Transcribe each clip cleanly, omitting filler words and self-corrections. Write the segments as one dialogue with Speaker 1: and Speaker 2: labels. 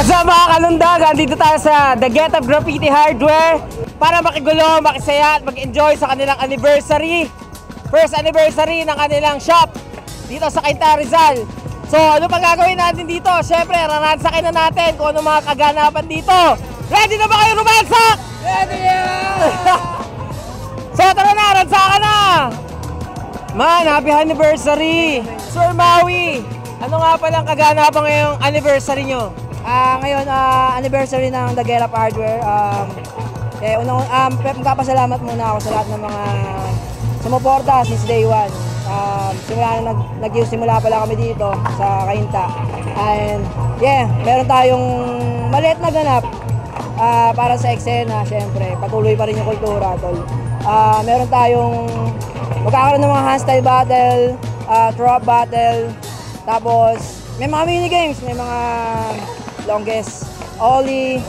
Speaker 1: What's up mga kalundag? Andito tayo sa The Get Up Graffiti Hardware para makigulo, makisaya at mag-enjoy sa kanilang anniversary. First anniversary ng kanilang shop dito sa Cainta, Rizal. So ano pang gagawin natin dito? Siyempre, ranansakin na natin kung ano mga kaganapan dito. Ready na ba kayo rumansak? Ready na! So tara na, ransakan na! Man, happy anniversary! Sir Maui, ano nga palang kaganapan ngayong anniversary nyo?
Speaker 2: Ngayon, anniversary ng The Get Up Hardware. Magpapasalamat muna ako sa lahat ng mga sumuporta since day one. Simula pa lang kami dito sa Cainta. And yeah, meron tayong maliit na ganap para sa eksena, syempre. Patuloy pa rin yung kultura, tol. Meron tayong magkakaroon ng mga handstyle battle, drop battle, tapos may mga minigames, may mga longest, ollie,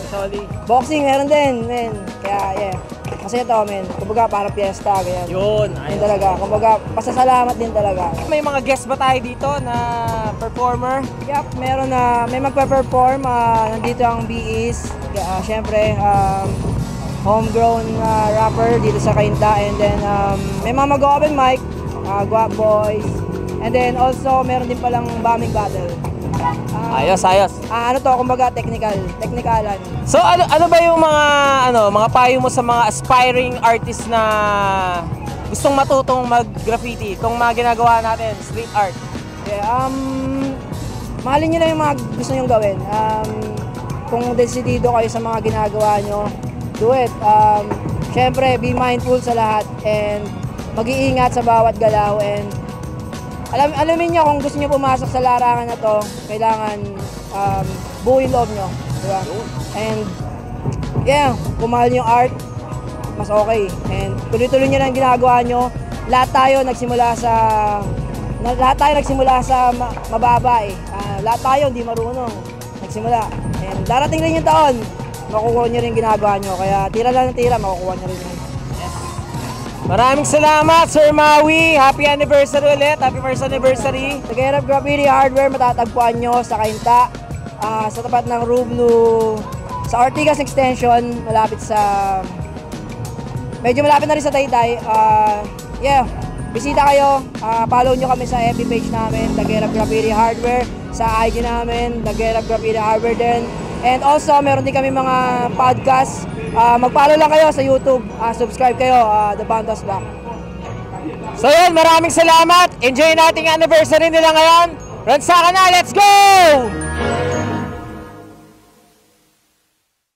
Speaker 2: boxing meron din, men. Kaya yeah, kasi ito, men, kumbaga parang fiesta, ganyan.
Speaker 1: Yun,
Speaker 2: ayun talaga, kumbaga pasasalamat din talaga.
Speaker 1: May mga guest ba tayo dito na performer?
Speaker 2: Yep, may magpe-perform, nandito ang BEs, syempre, homegrown rapper dito sa Cainta, and then may mga mag-open mic, Guap Boys, and then also meron din palang bombing battle.
Speaker 1: Ayos.
Speaker 2: Ano to, kumbaga technicalan.
Speaker 1: So ano ba yung mga payo mo sa mga aspiring artists na gustong matutong mag-graffiti, itong mga ginagawa natin, street art?
Speaker 2: Yeah, mahalin nyo lang yung mga gusto nyong gawin. Kung desidido kayo sa mga ginagawa nyo, do it. Syempre, be mindful sa lahat and mag-iingat sa bawat galaw, and alamin nyo kung gusto nyo pumasok sa larangan na to, kailangan buo yung loob nyo, diba? And yeah, kung mahal nyo yung art, mas okay. And tuloy-tuloy nyo lang ginagawa nyo. Lahat tayo nagsimula sa mababa eh. Lahat tayo hindi marunong nagsimula. And darating rin yung taon, makukuha nyo rin ginagawa nyo. Kaya tira lang ng tira, makukuha nyo rin yun.
Speaker 1: Maraming salamat, Sir Maui. Happy anniversary ulit. Happy first anniversary.
Speaker 2: The Get Up Graffiti Hardware, matatagpuan nyo sa Cainta, sa tapat ng Rublu, sa Ortigas Extension, medyo malapit na rin sa Taytay. Yeah, bisita kayo. Follow nyo kami sa FB page namin, The Get Up Graffiti Hardware. Sa IG namin, The Get Up Graffiti Hardware din. And also, meron din kami mga podcast. Mag-follow lang kayo sa YouTube. Subscribe kayo, The Bandos Back.
Speaker 1: So yun, maraming salamat. Enjoy nating anniversary nila ngayon. Ransakan na, let's go!